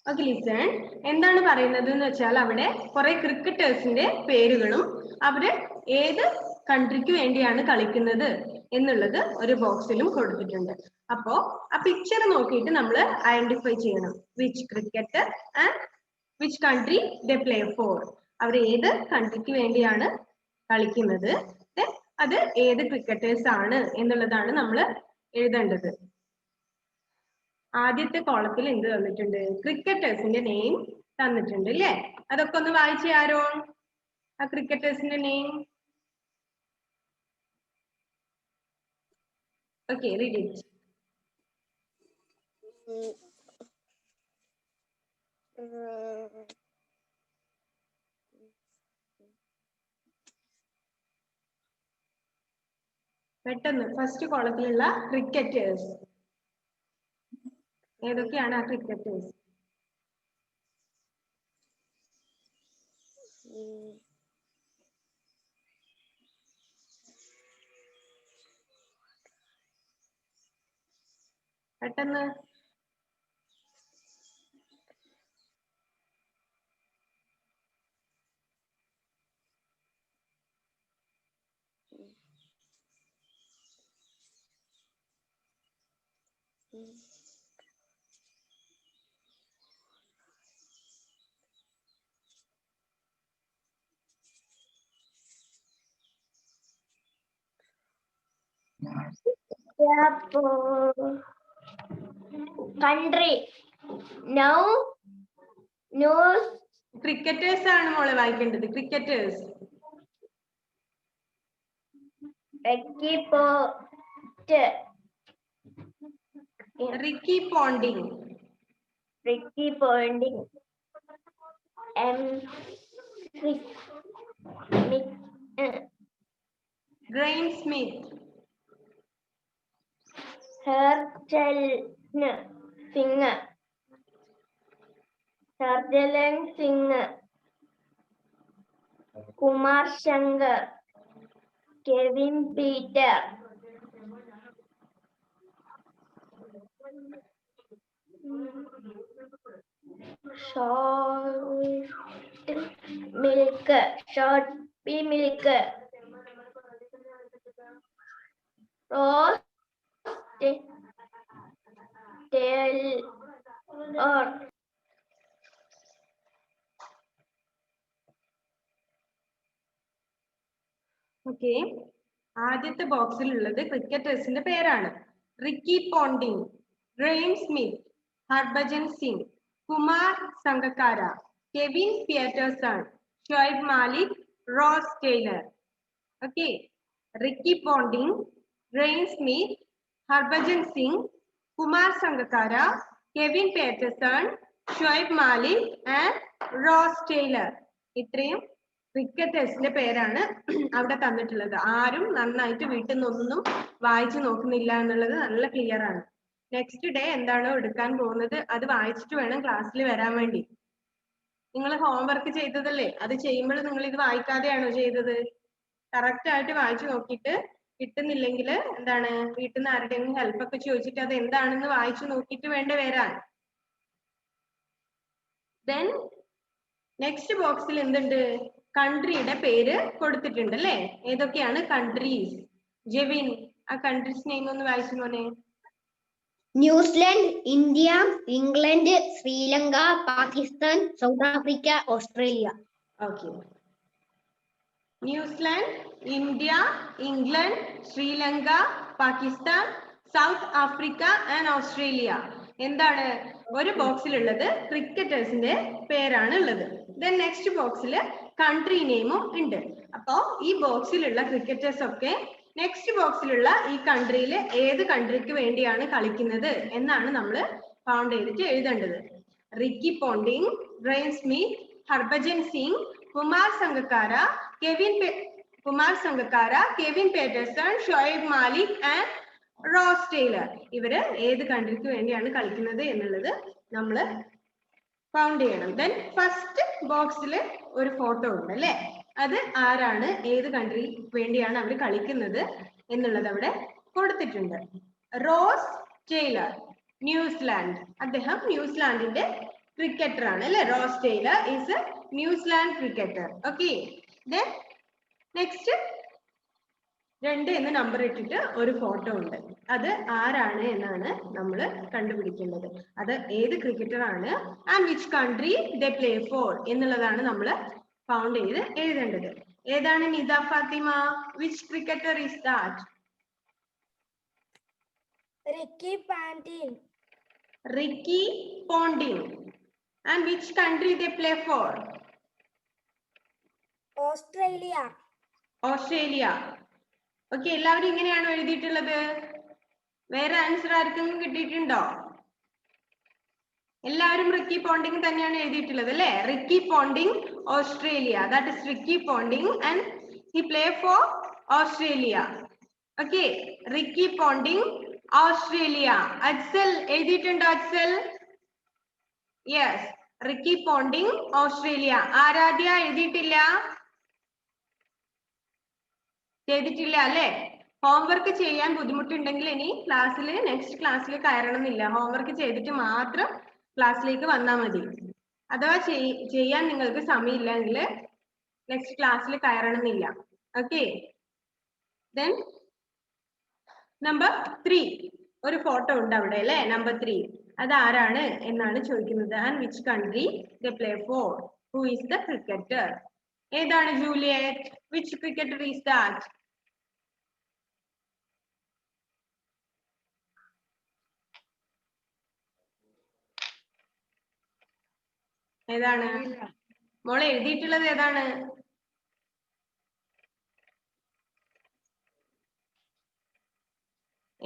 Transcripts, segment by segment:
Okay listen. എന്താണ് പറയുന്നത് എന്ന് വെച്ചാൽ അവിടെ കുറെ ക്രിക്കറ്റേഴ്സിന്റെ പേരുകളും അവര് ഏത് കൺട്രിക്ക് വേണ്ടിയാണ് കളിക്കുന്നത് എന്നുള്ളത് ഒരു ബോക്സിലും കൊടുത്തിട്ടുണ്ട്. അപ്പോ ആ പിക്ചർ നോക്കിയിട്ട് നമ്മൾ ഐഡന്റിഫൈ ചെയ്യണം which cricketer and which country they play for. അവർ ഏത് കൺട്രിക്ക് വേണ്ടിയാണ് കളിക്കുന്നത്, അത് ഏത് ക്രിക്കറ്റേഴ്സ് ആണ് എന്നുള്ളതാണ് നമ്മൾ എഴുതേണ്ടത്. ആദ്യത്തെ കോളത്തിൽ എന്ത് തന്നിട്ടുണ്ട്? ക്രിക്കറ്റേഴ്സിന്റെ നെയിം തന്നിട്ടുണ്ട് അല്ലേ? അതൊക്കെ ഒന്ന് വായിച്ചേ ആരോ ആ ക്രിക്കറ്റേഴ്സിന്റെ നെയിം. Okay, read it. പെട്ടെന്ന് ഫസ്റ്റ് കോളത്തിലുള്ള ക്രിക്കറ്റേഴ്സ് ഏതൊക്കെയാണ്? ആ ക്രിക്കറ്റേഴ്സ് പെട്ടെന്ന്. country. Now news. ക്രിക്കറ്റേഴ്സ് ആണ് മോളെ വായിക്കേണ്ടത്. Cricketers. Ricky Ponting. Ricky Ponting. Graeme Smith. Harjalan Singh. Kumar Shankar. Kevin Peter. Short B Milk. Rose Taylor. Okay, ആദ്യത്തെ ബോക്സിലുള്ളത് ക്രിക്കറ്റേഴ്സിന്റെ പേരാണ്. Ricky Ponting, Graeme Smith, Harbhajan Singh, Kumar Sangakkara, Kevin Pietersen, Shoaib Malik, Ross Taylor. Okay, Ricky Ponting, Graeme Smith, Harbhajan Singh, Kumar Sangakkara, Kevin Pietersen, Shoaib Malik and Ross Taylor. ഇത്രയും ക്രിക്കറ്റേഴ്സിന്റെ പേരാണ് അവിടെ തന്നിട്ടുള്ളത്. ആരും നന്നായിട്ട് വീട്ടിൽ നിന്നൊന്നും വായിച്ചു നോക്കുന്നില്ല എന്നുള്ളത് നല്ല ക്ലിയർ ആണ്. നെക്സ്റ്റ് ഡേ എന്താണോ എടുക്കാൻ പോകുന്നത് അത് വായിച്ചിട്ട് വേണം ക്ലാസ്സിൽ വരാൻ വേണ്ടി. നിങ്ങൾ ഹോംവർക്ക് ചെയ്തതല്ലേ, അത് ചെയ്യുമ്പോൾ നിങ്ങൾ ഇത് വായിക്കാതെയാണോ ചെയ്തത്? കറക്റ്റ് ആയിട്ട് വായിച്ചു നോക്കിയിട്ട് കിട്ടുന്നില്ലെങ്കിൽ എന്താണ്, വീട്ടിൽ നിന്ന് ആരുടെയെങ്കിലും ഹെൽപ്പ് ഒക്കെ ചോദിച്ചിട്ട് അത് എന്താണെന്ന് വായിച്ചു നോക്കിയിട്ട് വേണ്ടേ വരാൻ. ദെൻ നെക്സ്റ്റ് ബോക്സിൽ എന്തുണ്ട്? കൺട്രിയുടെ പേര് കൊടുത്തിട്ടുണ്ട് അല്ലേ? ഏതൊക്കെയാണ് കൺട്രീസ്? ജെവിൻ, ആ കൺട്രീസ് നെയിം ഒന്ന് വായിച്ചു മോനെ. New Zealand, India, England, Sri Lanka, Pakistan, south Africa, Australia. Okay, New Zealand, India, England, Sri Lanka, Pakistan, south Africa and Australia. എന്താണ്? ഒരു ബോക്സിലുള്ളത് ക്രിക്കറ്റേഴ്സിന്റെ പേരാണ് ഉള്ളത്. ദെൻ നെക്സ്റ്റ് ബോക്സിൽ കൺട്രി നെയിമും ഉണ്ട്. അപ്പോ ഈ ബോക്സിലുള്ള ക്രിക്കറ്റേഴ്സ് ഒക്കെ നെക്സ്റ്റ് ബോക്സിലുള്ള ഈ കൺട്രിയിൽ ഏത് കൺട്രിക്ക് വേണ്ടിയാണ് കളിക്കുന്നത് എന്നാണ് നമ്മൾ ഫൗണ്ട് ചെയ്തിട്ട് എഴുതേണ്ടത്. Ricky Ponting, Graeme Smith, Harbhajan Singh, Kumar Sangakkara, Kevin Pietersen, Shoaib Malik and Ross Taylor. ഇവര് ഏത് കൺട്രിക്ക് വേണ്ടിയാണ് കളിക്കുന്നത് എന്നുള്ളത് നമ്മൾ ഫൗണ്ട് ചെയ്യണം. ദെൻ ഫസ്റ്റ് ബോക്സിൽ ഒരു ഫോട്ടോ ഉണ്ട് അല്ലേ? അത് ആരാണ്, ഏത് കൺട്രി വേണ്ടിയാണ് അവർ കളിക്കുന്നത് എന്നുള്ളത് അവിടെ കൊടുത്തിട്ടുണ്ട്. Rose Taylor, New Zealand. അദ്ദേഹം ന്യൂസിലാൻഡിന്റെ ക്രിക്കറ്റർ ആണ് അല്ലെ. Rose Taylor is A New Zealand cricketer. Okay, then next 2 എന്ന് നമ്പർ ഇട്ടിട്ട് ഒരു ഫോട്ടോ ഉണ്ട്. അത് ആരാണ് എന്നാണ് നമ്മൾ കണ്ടുപിടിക്കേണ്ടത്. അത് ഏത് ക്രിക്കറ്റർ ആണ് and which country they play for എന്നുള്ളതാണ് നമ്മൾ ഫൗണ്ട് ചെയ്ത് എഴുതേണ്ടത്. ഏതാണ് Nida Fathima? Which cricketer is that? Ricky Ponting. Ricky Ponting. And which country they play for? Australia. Australia. Okay, എല്ലാവരും ഇങ്ങനെയാണോ എഴുതിയിട്ടുള്ളത്? വേറെ ആൻസർ ആർക്കെങ്കിലും കിട്ടിയിട്ടുണ്ടോ? എല്ലാവരും റിക്കി പോണ്ടിങ് തന്നെയാണ് എഴുതിയിട്ടുള്ളത് അല്ലെ. Ricky Ponting Australia. That is Ricky Ponting and he play for Australia. Okay, Ricky Ponting Australia. Ajsal എഴുതിയിട്ടുണ്ടോ? Ajsal? Yes, Ricky Ponting Australia. Aradhya എഴുതിയിട്ടില്ല? ചെയ്തിട്ടില്ല അല്ലെ. ഹോംവർക്ക് ചെയ്യാൻ ബുദ്ധിമുട്ടുണ്ടെങ്കിൽ ഇനി ക്ലാസ്സിൽ നെക്സ്റ്റ് ക്ലാസ്സിൽ കയറണമെന്നില്ല. ഹോംവർക്ക് ചെയ്തിട്ട് മാത്രം ക്ലാസ്സിലേക്ക് വന്നാൽ മതി. അഥവാ ചെയ്യാൻ നിങ്ങൾക്ക് സമയമില്ലെങ്കിൽ നെക്സ്റ്റ് ക്ലാസ്സിൽ കയറണമെന്നില്ല. ഓക്കെ, ദെൻ നമ്പർ 3 ഒരു ഫോട്ടോ ഉണ്ട് അവിടെ അല്ലെ. നമ്പർ 3 അത് ആരാണ് എന്നാണ് ചോദിക്കുന്നത്. And which country they play for? Who is the cricketer? ഏതാണ് Juliet? Which cricketer is that? ഏതാണ് മോളെ എഴുതിയിട്ടുള്ളത്? ഏതാണ്?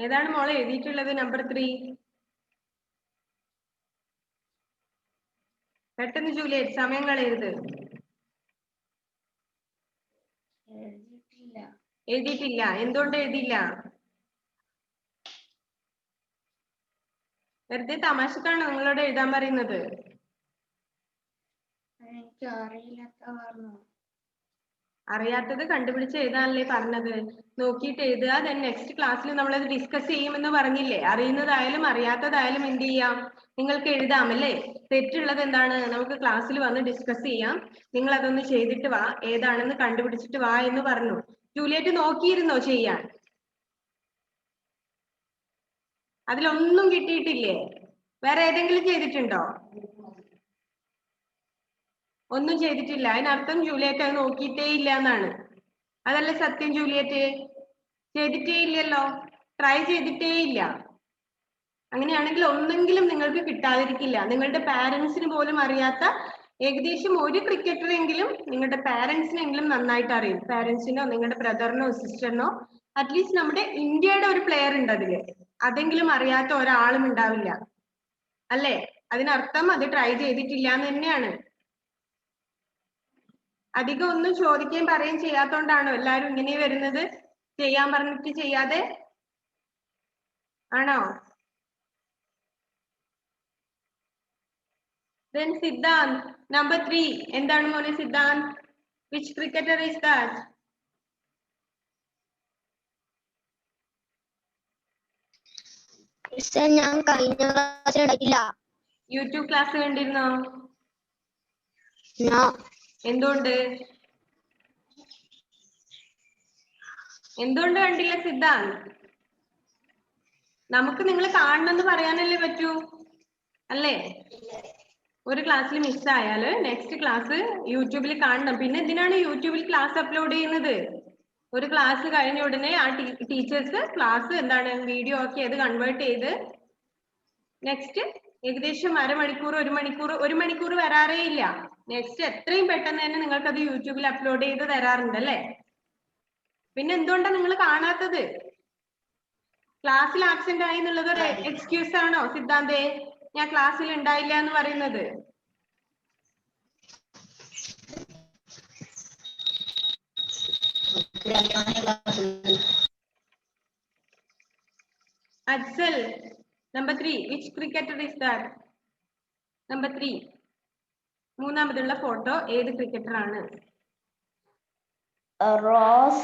ഏതാണ് മോളെ എഴുതിയിട്ടുള്ളത്? നമ്പർ 3 പെട്ടെന്ന് ജൂലിയറ്റ്, സമയം കളയരുത്. എഴുതിയിട്ടില്ല. എന്തുകൊണ്ട് എഴുതിയില്ല? വെറുതെ തമാശക്കാണോ നിങ്ങളോട് എഴുതാൻ പറയുന്നത്? അറിയാത്തത് കണ്ടുപിടിച്ച് എഴുതാനല്ലേ പറഞ്ഞത്. നോക്കിയിട്ട് എഴുതുക. ദെൻ നെക്സ്റ്റ് ക്ലാസ്സിൽ നമ്മളത് ഡിസ്കസ് ചെയ്യുമെന്ന് പറഞ്ഞില്ലേ. അറിയുന്നതായാലും അറിയാത്തതായാലും എന്ത് ചെയ്യാം, നിങ്ങൾക്ക് എഴുതാം അല്ലേ. തെറ്റുള്ളത് എന്താണ് നമുക്ക് ക്ലാസ്സിൽ വന്ന് ഡിസ്കസ് ചെയ്യാം. നിങ്ങൾ അതൊന്ന് ചെയ്തിട്ട് വാ, ഏതാണെന്ന് കണ്ടുപിടിച്ചിട്ട് വാ എന്ന് പറഞ്ഞു. ജൂലിയറ്റ് നോക്കിയിരുന്നോ ചെയ്യാൻ? അതിലൊന്നും കിട്ടിയിട്ടില്ലേ? വേറെ ഏതെങ്കിലും ചെയ്തിട്ടുണ്ടോ? ഒന്നും ചെയ്തിട്ടില്ല. അതിനർത്ഥം ജൂലിയറ്റ് അത് നോക്കിയിട്ടേ ഇല്ല എന്നാണ്. അതല്ല സത്യം ജൂലിയറ്റ്? ചെയ്തിട്ടേ ഇല്ലല്ലോ, ട്രൈ ചെയ്തിട്ടേ ഇല്ല. അങ്ങനെയാണെങ്കിൽ ഒന്നെങ്കിലും നിങ്ങൾക്ക് കിട്ടാതിരിക്കില്ല. നിങ്ങളുടെ പാരന്റ്സിന് പോലും അറിയാത്ത ഏകദേശം ഒരു ക്രിക്കറ്ററെങ്കിലും നിങ്ങളുടെ പാരന്റ്സിനെങ്കിലും നന്നായിട്ട് അറിയും. പാരന്റ്സിനോ നിങ്ങളുടെ ബ്രദറിനോ സിസ്റ്ററിനോ അറ്റ്ലീസ്റ്റ് നമ്മുടെ ഇന്ത്യയുടെ ഒരു പ്ലെയർ ഉണ്ട് അതില്. അതെങ്കിലും അറിയാത്ത ഒരാളും ഉണ്ടാവില്ല അല്ലേ. അതിനർത്ഥം അത് ട്രൈ ചെയ്തിട്ടില്ല എന്ന് തന്നെയാണ്. അധികം ഒന്നും ചോദിക്കുകയും പറയുകയും ചെയ്യാത്തോണ്ടാണോ എല്ലാരും ഇങ്ങനെ വരുന്നത്? ചെയ്യാൻ പറഞ്ഞിട്ട് ചെയ്യാതെ ആണോ? Then Siddhant, number 3 എന്താണ് മോനെ Siddhant? Which cricketer is that? ഞാൻ കഴിഞ്ഞ ക്ലാസ്സിൽ ഉണ്ടായിട്ടില്ല. യൂട്യൂബ് ക്ലാസ് കണ്ടിരുന്നോ? No. എന്തുകൊണ്ട് കണ്ടില്ല സിദ്ധാന്ത്? നമുക്ക് നിങ്ങൾ കാണണമെന്ന് പറയാനല്ലേ പറ്റൂ അല്ലേ. ഒരു ക്ലാസ്സിൽ മിസ്സായാല് നെക്സ്റ്റ് ക്ലാസ് യൂട്യൂബിൽ കാണണം. പിന്നെ എന്തിനാണ് യൂട്യൂബിൽ ക്ലാസ് അപ്ലോഡ് ചെയ്യുന്നത്? ഒരു ക്ലാസ് കഴിഞ്ഞ ഉടനെ ആ ടീച്ചേഴ്സ് ക്ലാസ് എന്താണ് വീഡിയോ ആക്കി അത് കൺവേർട്ട് ചെയ്ത് നെക്സ്റ്റ് ഏകദേശം അരമണിക്കൂർ ഒരു മണിക്കൂർ വരാറേ ഇല്ല. നെക്സ്റ്റ് എത്രയും പെട്ടെന്ന് തന്നെ നിങ്ങൾക്ക് അത് യൂട്യൂബിൽ അപ്ലോഡ് ചെയ്ത് തരാറുണ്ട് അല്ലേ. പിന്നെ എന്തുകൊണ്ടാണ് നിങ്ങൾ കാണാത്തത്? ക്ലാസ്സിൽ ആബ്സെന്റ് ആയി എന്നുള്ളത് ഒരു എക്സ്ക്യൂസ് ആണോ സിദ്ധാന്തേ? ഞാൻ ക്ലാസ്സിൽ ഉണ്ടായില്ല എന്ന് പറയുന്നത്? Ajsal, number 3, which cricketer is that? Number 3, മൂന്നാമതുള്ള ഫോട്ടോ ഏത് ക്രിക്കറ്റർ ആണ്? Ross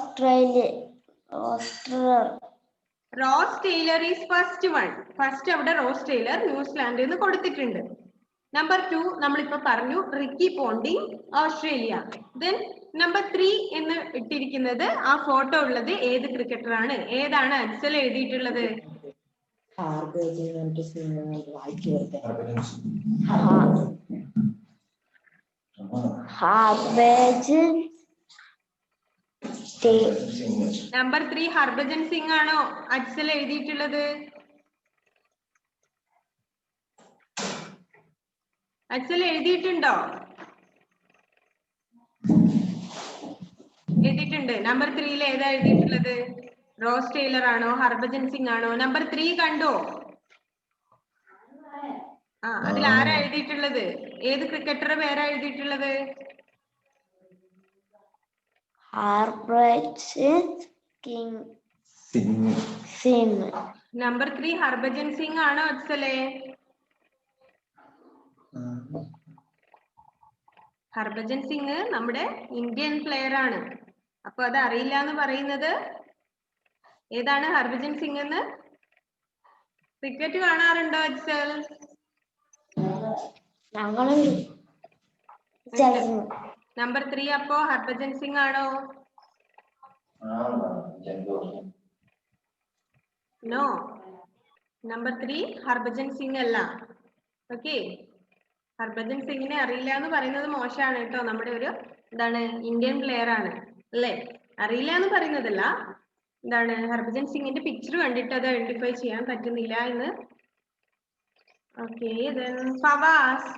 Taylor is first one. First അവിടെ റോസ് ടൈലർ ന്യൂസിലാൻഡ് എന്ന് കൊടുത്തിട്ടുണ്ട്. നമ്പർ 2 നമ്മളിപ്പോ പറഞ്ഞു Ricky Ponting Australia. Then number 3 എന്ന് ഇട്ടിരിക്കുന്നത് ആ ഫോട്ടോ ഉള്ളത് ഏത് ക്രിക്കറ്റർ ആണ്? ഏതാണ് അഫ്സൽ എഴുതിയിട്ടുള്ളത്? നമ്പർ 3 ഹർഭജൻ സിംഗ് ആണോ അഫ്സൽ എഴുതിയിട്ടുള്ളത്? അഫ്സൽ എഴുതിയിട്ടുണ്ടോ? എഴുതിയിട്ടുണ്ട്. നമ്പർ 3 ഏതാ എഴുതിയിട്ടുള്ളത്? റോസ് ടെയ്ലർ ആണോ ഹർഭജൻ സിംഗ് ആണോ? നമ്പർ 3 കണ്ടോ? അതിൽ ആരാ എഴുതിയിട്ടുള്ളത്? ഏത് ക്രിക്കറ്ററുടെ പേരാ എഴുതിയിട്ടുള്ളത്? നമ്പർ 3 ഹർഭജൻ സിംഗ് ആണോ അഫ്സലെ? ഹർഭജൻ സിംഗ് നമ്മുടെ ഇന്ത്യൻ പ്ലെയർ ആണ്. അപ്പൊ അത് അറിയില്ല എന്ന് പറയുന്നത് ഏതാണ് ഹർഭജൻ സിംഗ് എന്ന്? ക്രിക്കറ്റ് കാണാറുണ്ടോ അഫ്സൽ? നമ്പർ 3 അപ്പോ ഹർഭജൻ സിംഗ് ആണോ? നോ, നമ്പർ 3 ഹർഭജൻ സിംഗ് അല്ല. ഓക്കെ, ഹർഭജൻ സിംഗിനെ അറിയില്ല എന്ന് പറയുന്നത് മോശമാണ് കേട്ടോ. നമ്മുടെ ഒരു എന്താണ് ഇന്ത്യൻ പ്ലെയർ ആണ് അല്ലേ? അറിയില്ല എന്ന് പറയുന്നതല്ല, എന്താണ് ഹർഭജൻ സിംഗിന്റെ പിക്ചർ കണ്ടിട്ട് അത് ഐഡന്റിഫൈ ചെയ്യാൻ പറ്റുന്നില്ല എന്ന്. Okay, then Fawas.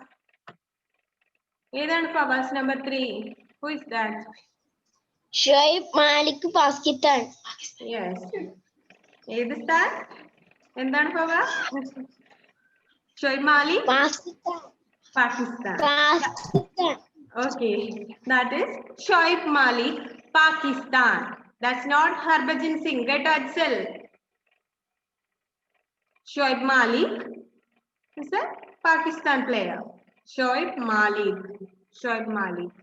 ഏതാണ് Fawas? Number 3. Who is that? Shoaib Malik, Pakistan. Yes. ഏത് സ്ഥാൻ? എന്താണ് Fawaz? Shoaib Malik, Pakistan. Okay, that is Shoaib Malik, Pakistan. That's not Harbhajan Singh. Get Ajsal. Shoaib Malik is a Pakistan player. Shoaib Malik. Shoaib Malik.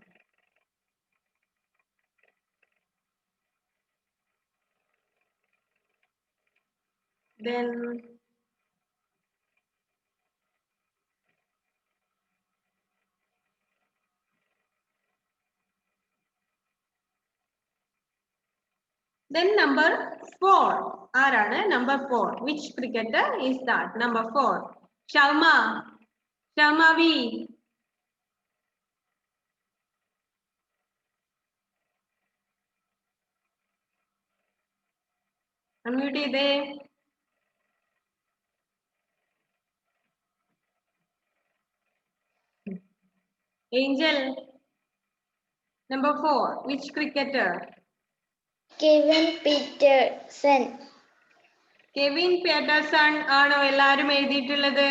Then number 4. ആരാണ് number 4? Which cricketer is that? Number 4. Sharma. Sharma V. Unmute ചെയ്തേ. Angel. Number 4. Which cricketer? Kevin Pietersen. Kevin Pietersen ആണോ എല്ലാരും എഴുതിയിട്ടുള്ളത്?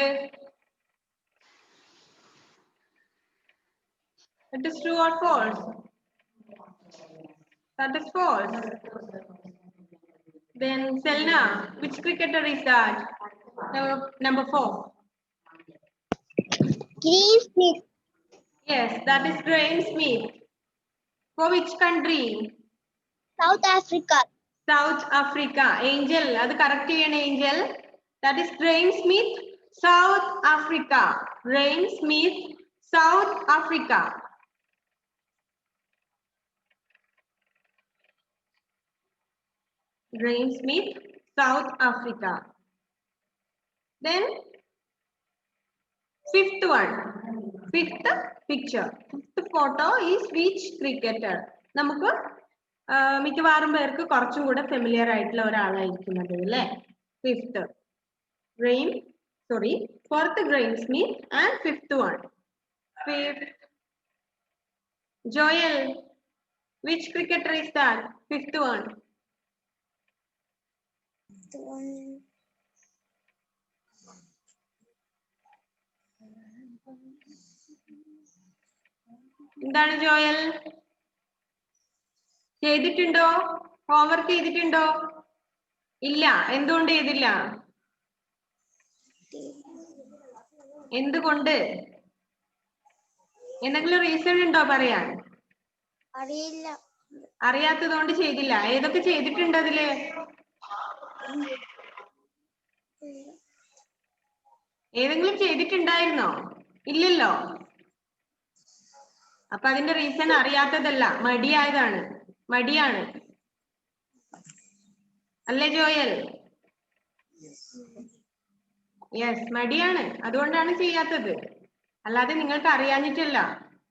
It is true or false? That is false. Then Selna, which cricketer is that? Number 4. Graham Smith. Yes, that is Graham Smith. For which country? South Africa. South Africa. Angel, അത് correct ചെയ്യണേ Angel. That is Graham Smith, South Africa. Graham Smith, South Africa. Graham Smith, South Africa. Then fifth one, fifth picture, fifth photo is which cricketer? നമുക്ക് മിക്കവാറും പേർക്ക് കുറച്ചും കൂടെ familiar ആയിട്ടുള്ള ഒരാളായിരിക്കുന്നത് അല്ലേ? Fifth fourth Graham Smith and fifth one. Fifth Joel, which cricketer is that? Fifth one. എന്താണ് Joel? ചെയ്തിട്ടുണ്ടോ? Homework ചെയ്തിട്ടുണ്ടോ? ഇല്ല. എന്തുകൊണ്ട് ചെയ്തില്ല? എന്തുകൊണ്ട്? എന്തെങ്കിലും റീസൺ ഉണ്ടോ പറയാൻ? അറിയില്ല. അറിയാത്തതുകൊണ്ട് ചെയ്തില്ല. ഏതൊക്കെ ചെയ്തിട്ടുണ്ട് അതില്? ഏതെങ്കിലും ചെയ്തിട്ടുണ്ടായിരുന്നോ? ഇല്ലല്ലോ. അപ്പൊ അതിന്റെ റീസൺ അറിയാത്തതല്ല, മടിയായതാണ്. മടിയാണ് അല്ലേ ജോയൽ? യെസ്, മടിയാണ്, അതുകൊണ്ടാണ് ചെയ്യാത്തത്. അല്ലാതെ നിങ്ങൾക്ക് അറിയാഞ്ഞിട്ടല്ല.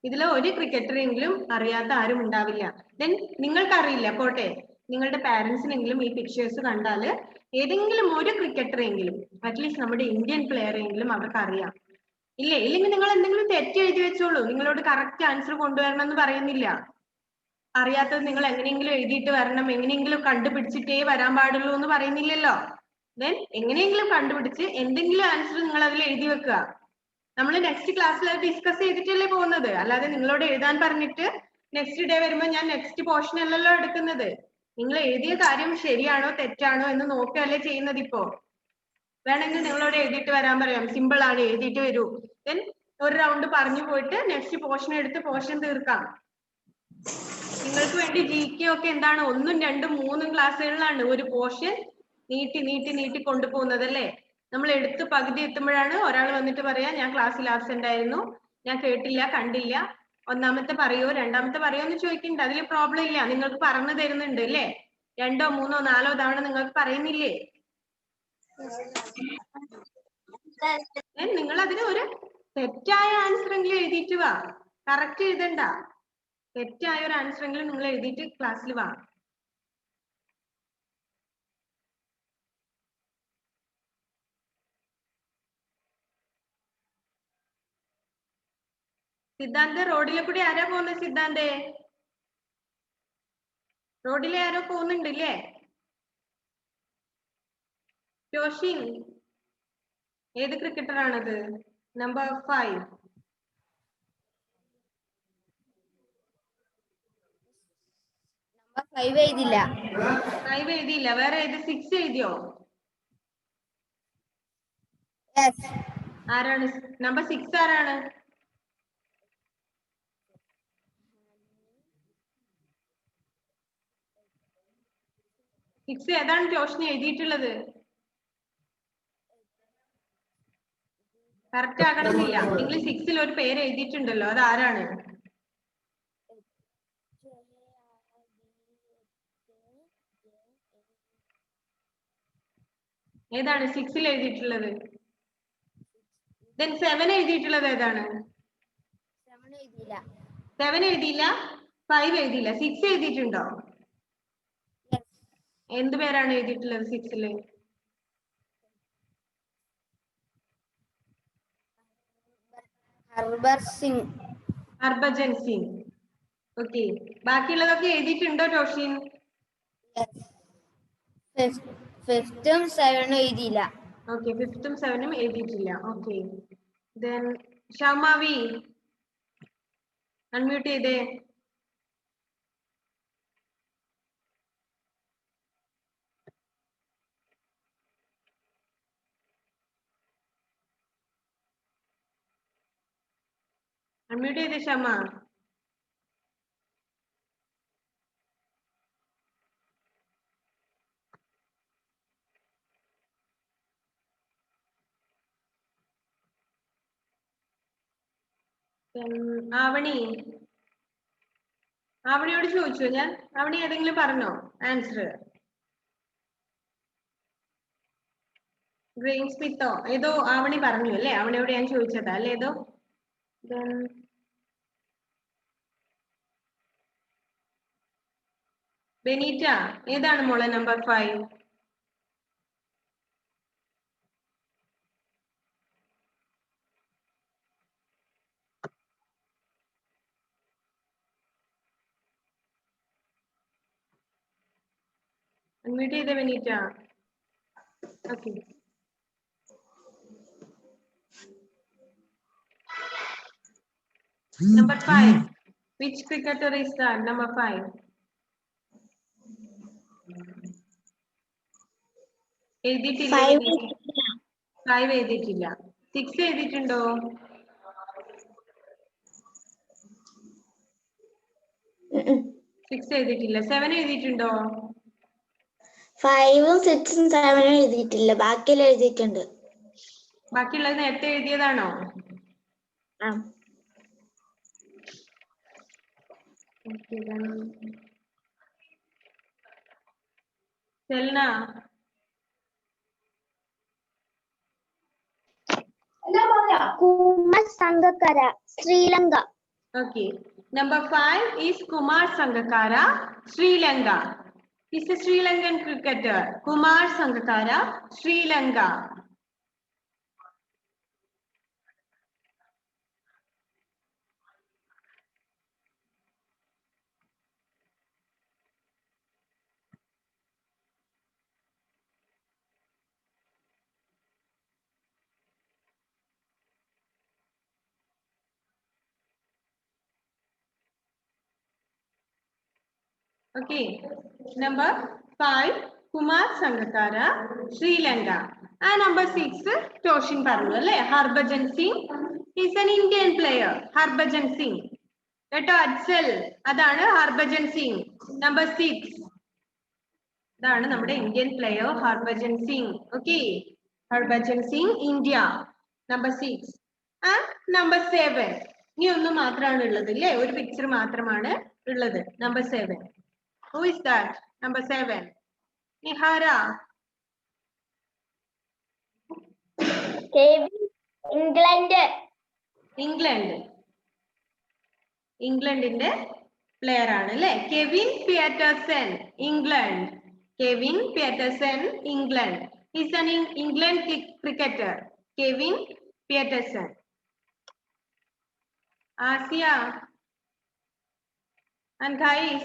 ഇതിൽ ഒരു ക്രിക്കറ്ററെങ്കിലും അറിയാത്ത ആരും ഉണ്ടാവില്ല. ദെൻ നിങ്ങൾക്ക് അറിയില്ല, പോട്ടെ, നിങ്ങളുടെ പാരന്റ്സിനെങ്കിലും ഈ പിക്ചേഴ്സ് കണ്ടാൽ ഏതെങ്കിലും ഒരു ക്രിക്കറ്ററെങ്കിലും, അറ്റ്ലീസ്റ്റ് നമ്മുടെ ഇന്ത്യൻ പ്ലെയറെങ്കിലും അവർക്ക് അറിയാം. ഇല്ലേ? ഇല്ലെങ്കിൽ നിങ്ങൾ എന്തെങ്കിലും തെറ്റ് എഴുതി വെച്ചോളൂ. നിങ്ങളോട് കറക്റ്റ് ആൻസർ കൊണ്ടുവരണം എന്ന് പറയുന്നില്ല. അറിയാത്തത് നിങ്ങൾ എങ്ങനെയെങ്കിലും എഴുതിയിട്ട് വരണം, എങ്ങനെയെങ്കിലും കണ്ടുപിടിച്ചിട്ടേ വരാൻ പാടുള്ളൂ എന്ന് പറയുന്നില്ലല്ലോ. ദെൻ എങ്ങനെയെങ്കിലും കണ്ടുപിടിച്ച് എന്തെങ്കിലും ആൻസർ നിങ്ങൾ അതിൽ എഴുതി വെക്കുക. നമ്മൾ നെക്സ്റ്റ് ക്ലാസ്സിൽ അത് ഡിസ്കസ് ചെയ്തിട്ടല്ലേ പോകുന്നത്. അല്ലാതെ നിങ്ങളോട് എഴുതാൻ പറഞ്ഞിട്ട് നെക്സ്റ്റ് ഡേ വരുമ്പോൾ ഞാൻ നെക്സ്റ്റ് പോർഷൻ അല്ലല്ലോ എടുക്കുന്നത്. നിങ്ങൾ എഴുതിയ കാര്യം ശരിയാണോ തെറ്റാണോ എന്ന് നോക്കുകയല്ലേ ചെയ്യുന്നത്. ഇപ്പോ വേണമെങ്കിൽ നിങ്ങളോട് എഴുതിയിട്ട് വരാൻ പറയാം, സിമ്പിൾ ആണ്, എഴുതിയിട്ട് വരൂ. ദെൻ ഒരു റൗണ്ട് പറഞ്ഞു പോയിട്ട് നെക്സ്റ്റ് പോർഷൻ എടുത്ത് പോർഷൻ തീർക്കാം. നിങ്ങൾക്ക് വേണ്ടി GK ഒക്കെ എന്താണ് 1, 2, 3 ക്ലാസ്സുകളിലാണ് ഒരു പോർഷൻ നീട്ടി നീട്ടി നീട്ടി കൊണ്ടുപോകുന്നത് അല്ലേ. നമ്മൾ എടുത്ത് പകുതി എത്തുമ്പോഴാണ് ഒരാൾ വന്നിട്ട് പറയാ, ഞാൻ ക്ലാസ്സിൽ ആബ്സെന്റ് ആയിരുന്നു, ഞാൻ കേട്ടില്ല, കണ്ടില്ല. ഒന്നാമത്തെ പറയോ രണ്ടാമത്തെ പറയോ എന്ന് ചോദിക്കുന്നുണ്ട്. അതിൽ പ്രോബ്ലം ഇല്ല, നിങ്ങൾക്ക് പറഞ്ഞു തരുന്നുണ്ട് അല്ലേ. 2, 3, 4 തവണ നിങ്ങൾക്ക് പറയുന്നില്ലേ. നിങ്ങൾ അതിന് ഒരു തെറ്റായ ആൻസർ എങ്കിലും എഴുതിയിട്ട് വാ. കറക്റ്റ് എഴുതണ്ട, തെറ്റായ ഒരു ആൻസർ എങ്കിലും നിങ്ങൾ എഴുതിയിട്ട് ക്ലാസ്സിൽ വാ. സിദ്ധാന്ത്, റോഡിലെ കൂടി ആരാ പോകുന്നത്? സിദ്ധാന്തേ, റോഡിലെ ആരോ പോകുന്നുണ്ടല്ലേ? ജോഷിൻ, ഏത് ക്രിക്കറ്റർ ആണത്? നമ്പർ 5. നമ്പർ 5 എഴുതില്ല. 5 എഴുതിയില്ല. വേറെ ഏത്? 6 എഴുതിയോ? ആരാണ് നമ്പർ 6? ആരാണ്? സിക്സ് ഏതാണ് ജോഷിന് എഴുതിയിട്ടുള്ളത്? കറക്റ്റ് ആകണമെന്നില്ല. നിങ്ങൾ 6ൽ ഒരു പേര് എഴുതിയിട്ടുണ്ടല്ലോ, അത് ആരാണ്? ഏതാണ് 6ൽ എഴുതിയിട്ടുള്ളത്? ദെൻ 7 എഴുതിയിട്ടുള്ളത് ഏതാണ്? 7 എഴുതിയില്ല, 5 എഴുതിയില്ല, 6 എഴുതിയിട്ടുണ്ടോ? എന്ത് പേരാണ് എഴുതിയിട്ടുള്ളത് 6ല്? ഹർഭജൻ സിംഗ്. ഓക്കെ, ബാക്കിയുള്ളതൊക്കെ എഴുതിയിട്ടുണ്ടോ ജോഷിൻ? 5ഉം 7ഉം എഴുതിയില്ല. ഓക്കെ, 5ഉം 7ഉം എഴുതിയിട്ടില്ല. ഓക്കെ, ദെൻ ഷമാവി, അൺമ്യൂട്ട് ചെയ്തേ. അൺമ്യൂട്ട് ചെയ്തേ ഷമ. ആവണി, ആവണിയോട് ചോദിച്ചു ഞാൻ. ആവണി ഏതെങ്കിലും പറഞ്ഞോ ആൻസർ? ഗ്രെയിം സ്മിത്തോ ഏതോ ആവണി പറഞ്ഞു അല്ലേ? ആവണിയോട് ഞാൻ ചോദിച്ചതാ അല്ലേ ഏതോ? ബെനീറ്റ, ഏതാണ് മോളെ നമ്പർ 5? അൺമ്യൂട്ട് ചെയ്തേ Benita. Okay, number 5. Which cricketer is that? Number 5. എഴുതിയിട്ടില്ല. 5 എഴുതിയിട്ടില്ല. 6 എഴുതിയിട്ടുണ്ടോ? 6 എഴുതിയിട്ടില്ല. 7 എഴുതിയിട്ടുണ്ടോ? 5ഉം 6ഉം 7ഉം എഴുതിയിട്ടില്ല. ബാക്കിയെല്ലാം എഴുതിയിട്ടുണ്ട്. ബാക്കിയുള്ളത് നേരത്തെ എഴുതിയതാണോ? Selna. Kumar Sangakkara, Sri Lanka. Okay. Number 5 is Kumar Sangakkara, Sri Lanka. He's a Sri Lankan cricketer. Kumar Sangakkara, Sri Lanka. Okay. Number 5, Kumar Sangakkara, Sri Lanka. And number 6, Toshin Parlu, Harbhajan Singh. He's an Indian player. Harbhajan Singh. Keto Ajal. Adana Harbhajan Singh. Number 6. That's our Indian player, Harbhajan Singh. Okay. Harbhajan Singh, India. Number 6. And number 7. Ni onnu maatranu ullathu ille oru picture maatramanu ullathu. Number 7. Who is that? Number 7. Nihara. England. England in the player aanu alle. Kevin Pietersen, England. Kevin Pietersen, England. He's an England cricketer. Kevin Pietersen. Asia. And guys.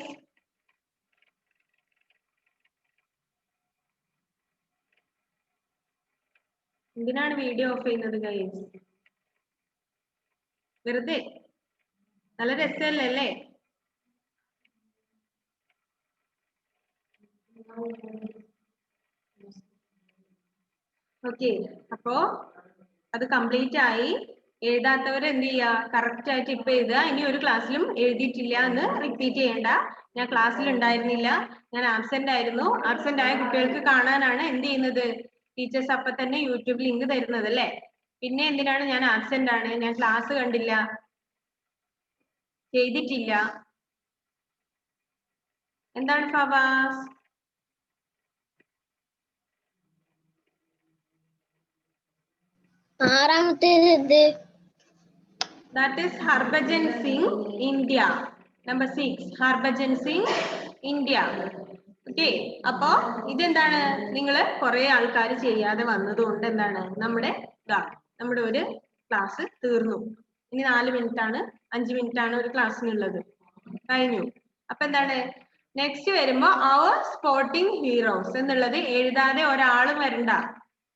എന്തിനാണ് video of ചെയ്യുന്നത് guys? വെറുതെ നല്ല രസമല്ലേ അല്ലേ? Okay, അപ്പോ അത് complete ആയി. എഴുതാത്തവർ എന്ത് ചെയ്യുക? കറക്റ്റ് ആയിട്ട് ഇപ്പൊ എഴുതുക. ഇനി ഒരു ക്ലാസ്സിലും എഴുതിയിട്ടില്ല എന്ന് റിപ്പീറ്റ് ചെയ്യേണ്ട. ഞാൻ ക്ലാസ്സിൽ ഉണ്ടായിരുന്നില്ല, ഞാൻ ആബ്സെന്റ് ആയിരുന്നു. ആബ്സെന്റ് ആയ കുട്ടികൾക്ക് കാണാനാണ് എന്ത് ചെയ്യുന്നത്? ടീച്ചേഴ്സ് അപ്പൊ തന്നെ യൂട്യൂബ് ലിങ്ക് തരുന്നത് അല്ലേ? പിന്നെ എന്തിനാണ് ഞാൻ ആബ്സെന്റ് ആണ്, ഞാൻ ക്ലാസ് കണ്ടില്ല, ചെയ്തിട്ടില്ല, എന്താണ് Fawaz? ആറാമത്തേത് That is Harbhajan Singh, India. Number 6, Harbhajan Singh, India. Okay, അപ്പോ ഇതെന്താണ്? നിങ്ങൾ കുറെ ആൾക്കാർ ചെയ്യാതെ വന്നതുകൊണ്ട് എന്താണ് നമ്മുടെ ഒരു ക്ലാസ് തീർന്നു. ഇനി 4 മിനിറ്റ് ആണ്, 5 മിനിറ്റ് ആണ് ഒരു ക്ലാസ്സിനുള്ളത്. കഴിഞ്ഞു. അപ്പൊ എന്താണ് നെക്സ്റ്റ് വരുമ്പോ അവർ സ്പോർട്ടിംഗ് ഹീറോസ് എന്നുള്ളത് എഴുതാതെ ഒരാളും വരണ്ട.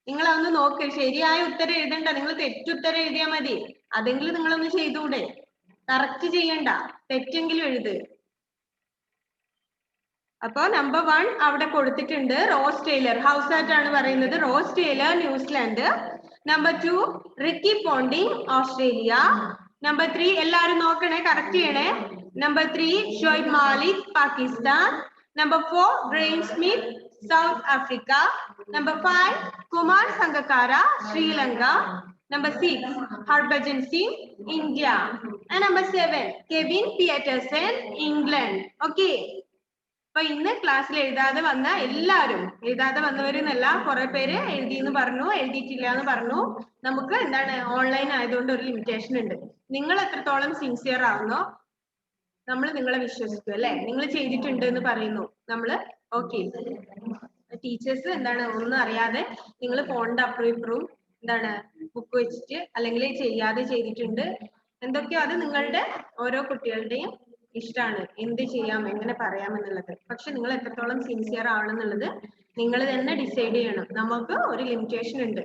നിങ്ങൾ ഒന്ന് നോക്ക്, ശരിയായ ഉത്തരം എഴുതണ്ട, നിങ്ങൾ തെറ്റുത്തരം എഴുതിയാൽ മതി. അതെങ്കിലും നിങ്ങളൊന്ന് ചെയ്തൂടെ? കറക്റ്റ് ചെയ്യണ്ട, തെറ്റെങ്കിലും എഴുത്. അപ്പൊ നമ്പർ 1 അവിടെ കൊടുത്തിട്ടുണ്ട്, റോസ് ടൈലർ. ഹൗസ് ആറ്റ് ആണ് പറയുന്നത്. Ross Taylor, New Zealand. Number 2 Ricky Ponting, Australia. Number 3 എല്ലാവരും നോക്കണേ, കറക്റ്റ് ചെയ്യണേ. Number 3 Shoaib Malik, Pakistan. Number 4 Graeme Smith, South Africa. Number 5 Kumar Sangakkara, Sri Lanka. Number 6 Harbhajan Singh, India. And number 7 Kevin Pietersen, England. Okay. അപ്പൊ ഇന്ന് ക്ലാസ്സിൽ എഴുതാതെ വന്ന എല്ലാവരും, എഴുതാതെ വന്നവരെന്നല്ല, കുറെ പേര് എഴുതിയെന്ന് പറഞ്ഞു, എഴുതിയിട്ടില്ല എന്ന് പറഞ്ഞു. നമുക്ക് എന്താണ് ഓൺലൈൻ ആയതുകൊണ്ട് ഒരു ലിമിറ്റേഷൻ ഉണ്ട്. നിങ്ങൾ എത്രത്തോളം സിൻസിയർ ആവുന്നോ നമ്മൾ നിങ്ങളെ വിശ്വസിക്കും അല്ലെ? നിങ്ങൾ ചെയ്തിട്ടുണ്ട് എന്ന് പറയുന്നു, നമ്മള് ഓക്കെ. ടീച്ചേഴ്സ് എന്താണ് ഒന്നും അറിയാതെ നിങ്ങൾ ഫോണിന്റെ അപ്പുറം ഇപ്പുറവും എന്താണ് ബുക്ക് വെച്ചിട്ട് അല്ലെങ്കിൽ ചെയ്യാതെ ചെയ്തിട്ടുണ്ട് എന്തൊക്കെയോ, അത് നിങ്ങളുടെ ഓരോ കുട്ടികളുടെയും ഇഷ്ടമാണ്, എന്ത് ചെയ്യാം എങ്ങനെ പറയാം എന്നുള്ളത്. പക്ഷെ നിങ്ങൾ എത്രത്തോളം സിൻസിയർ ആവണം എന്നുള്ളത് നിങ്ങൾ തന്നെ ഡിസൈഡ് ചെയ്യണം. നമുക്ക് ഒരു ലിമിറ്റേഷൻ ഉണ്ട്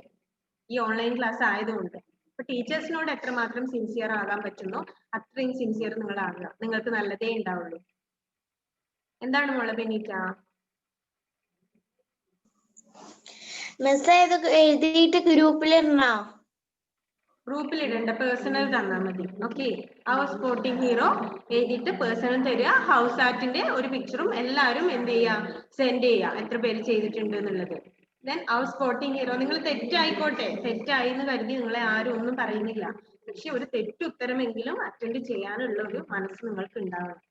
ഈ ഓൺലൈൻ ക്ലാസ് ആയതുകൊണ്ട്. അപ്പൊ ടീച്ചേഴ്സിനോട് എത്രമാത്രം സിൻസിയർ ആകാൻ പറ്റുന്നോ അത്രയും സിൻസിയർ നിങ്ങൾ ആകുക, നിങ്ങൾക്ക് നല്ലതേ ഉണ്ടാവുള്ളൂ. എന്താണ് മോളെ ബെനീറ്റ? മെസ്സേജ് എഴുതിയിട്ട് ഗ്രൂപ്പിലിടണോ? ഗ്രൂപ്പിൽ ഇടണ്ട, പേഴ്സണൽ തന്നാൽ മതി. ഓക്കെ, അവർ സ്പോർട്ടിംഗ് ഹീറോ എഴുതിയിട്ട് പേഴ്സണൽ തരിക. ഹൗസ് ആർട്ടിന്റെ ഒരു പിക്ചറും എല്ലാവരും എന്ത് ചെയ്യുക, സെൻഡ് ചെയ്യുക, എത്ര പേര് ചെയ്തിട്ടുണ്ട് എന്നുള്ളത്. ദെൻ അവർ സ്പോർട്ടിംഗ് ഹീറോ. നിങ്ങൾ തെറ്റായിക്കോട്ടെ, തെറ്റായി എന്ന് കരുതി നിങ്ങളെ ആരും ഒന്നും പറയുന്നില്ല. പക്ഷെ ഒരു തെറ്റുത്തരമെങ്കിലും അറ്റൻഡ് ചെയ്യാനുള്ള ഒരു മനസ്സ് നിങ്ങൾക്ക് ഉണ്ടാവണം.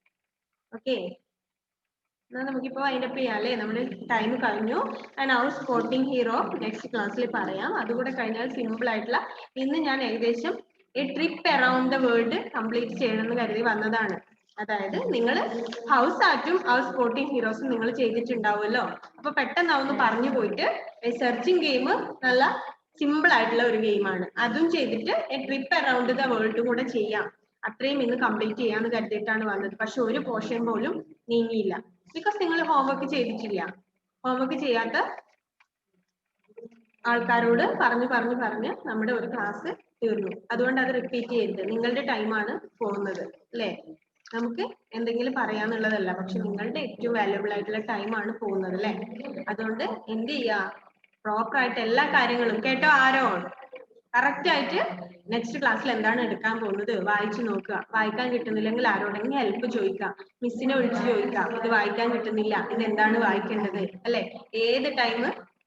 ഓക്കെ, എന്നാ നമുക്കിപ്പോ അതിന്റെ ചെയ്യാം അല്ലേ? നമ്മുടെ ടൈം കഴിഞ്ഞു. And our sporting hero next ക്ലാസ്സിൽ പറയാം. അതുകൂടെ കഴിഞ്ഞാൽ സിമ്പിൾ ആയിട്ടുള്ള, ഇന്ന് ഞാൻ ഏകദേശം a trip around the world complete ചെയ്യണമെന്ന് കരുതി വന്നതാണ്. അതായത് നിങ്ങൾ ഹൗസ് ആർട്ടും അവർ സ്പോർട്ടിംഗ് ഹീറോസും നിങ്ങൾ ചെയ്തിട്ടുണ്ടാവുമല്ലോ. അപ്പൊ പെട്ടെന്ന് അതൊന്ന് പറഞ്ഞു പോയിട്ട് സെർച്ചിങ് ഗെയിം നല്ല സിമ്പിൾ ആയിട്ടുള്ള ഒരു ഗെയിമാണ്. അതും ചെയ്തിട്ട് എ ട്രിപ്പ് അറൌണ്ട് ദ വേൾഡും കൂടെ ചെയ്യാം. അത്രയും ഇന്ന് കംപ്ലീറ്റ് ചെയ്യാന്ന് കരുതിയിട്ടാണ് വന്നത്. പക്ഷെ ഒരു പോർഷൻ പോലും നീങ്ങിയില്ല. ബിക്കോസ് നിങ്ങൾ ഹോംവർക്ക് ചെയ്തിട്ടില്ല. ഹോംവർക്ക് ചെയ്യാത്ത ആൾക്കാരോട് പറഞ്ഞ് നമ്മുടെ ഒരു ക്ലാസ് തീർന്നു. അതുകൊണ്ട് അത് റിപ്പീറ്റ് ചെയ്യരുത്. നിങ്ങളുടെ ടൈമാണ് പോകുന്നത് അല്ലേ? നമുക്ക് എന്തെങ്കിലും പറയാന്നുള്ളതല്ല, പക്ഷെ നിങ്ങളുടെ ഏറ്റവും വാല്യുബിൾ ആയിട്ടുള്ള ടൈമാണ് പോകുന്നത് അല്ലേ? അതുകൊണ്ട് എന്ത് ചെയ്യാ, പ്രോപ്പർ ആയിട്ട് എല്ലാ കാര്യങ്ങളും കേട്ടോ. ആരോ കറക്റ്റ് ആയിട്ട് നെക്സ്റ്റ് ക്ലാസ്സിൽ എന്താണ് എടുക്കാൻ പോകുന്നത് വായിച്ചു നോക്കുക. വായിക്കാൻ കിട്ടുന്നില്ലെങ്കിൽ ആരോടെങ്കിലും ഹെൽപ്പ് ചോദിക്കുക. മിസ്സിനെ വിളിച്ച് ചോദിക്കാം, ഇത് വായിക്കാൻ കിട്ടുന്നില്ല, ഇത് എന്താണ് വായിക്കേണ്ടത് അല്ലെ? ഏത് ടൈം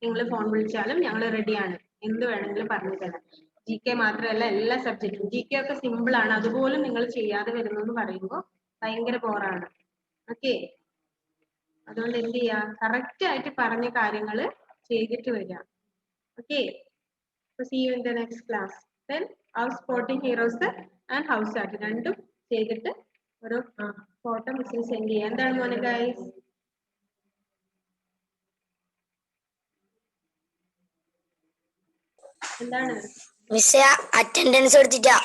നിങ്ങൾ ഫോൺ വിളിച്ചാലും ഞങ്ങൾ റെഡിയാണ്, എന്ത് വേണമെങ്കിലും പറഞ്ഞു തരാം. GK മാത്രമല്ല എല്ലാ സബ്ജക്റ്റും. GK ഒക്കെ സിമ്പിൾ ആണ്, അതുപോലും നിങ്ങൾ ചെയ്യാതെ വരുന്നു എന്ന് പറയുമ്പോൾ ഭയങ്കര ബോറാണ്. ഓക്കെ, അതുകൊണ്ട് എന്ത് ചെയ്യാ, കറക്റ്റ് ആയിട്ട് പറഞ്ഞ കാര്യങ്ങൾ ചെയ്തിട്ട് വരിക. Okay, so see you in the next class. Then our sporting heroes and house art രണ്ടും ചെയ്തിട്ട് ഒരു ഫോട്ടോ മിസ്സിന് സെൻഡ് ചെയ്യാം. എന്താണ് മോനെ ഗൈസ്? എന്താണ് മിസ് അറ്റൻഡൻസ് എടുത്തിട്ടാ?